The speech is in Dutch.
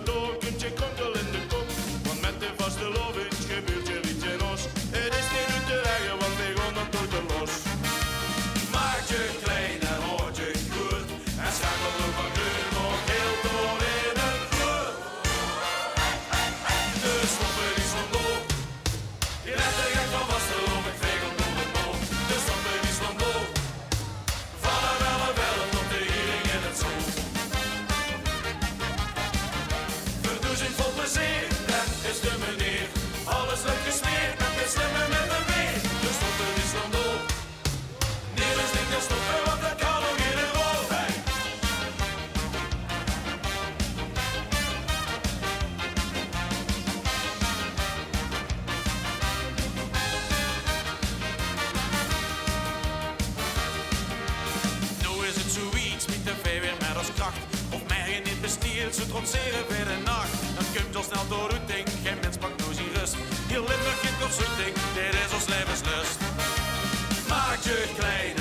door, kunt je konkel in de kop. Want met de vaste lovings gebeurt je iets in ons. Het is niet uit te leggen, want wij gaan dan door te los. Maak je klein en houd je goed. En schakel ook van kleur nog heel door in een goed. De stoppen die stond op. Die lette gek van vaste loop, ik veeg om door het boom. De stoppen die stond op. Van een wel tot de hiering in het zon. Verdoezing vol plezier, en is de meneer. Alles lukt gesmeerd, met de slimmen met de weer. De stoppen die stond op. Niels is niet te stoppen, want dat kan nog in een rol. Hey. Nu is het zoiets, niet te veel weer met als kracht. Of merken niet bestiert, ze trotseren bij de nacht. Dan komt al snel door uw ding, geen mens pakt nou zijn rust. Hier Limburg geen kortzoeting, dit is ons levenslust. Maak je klein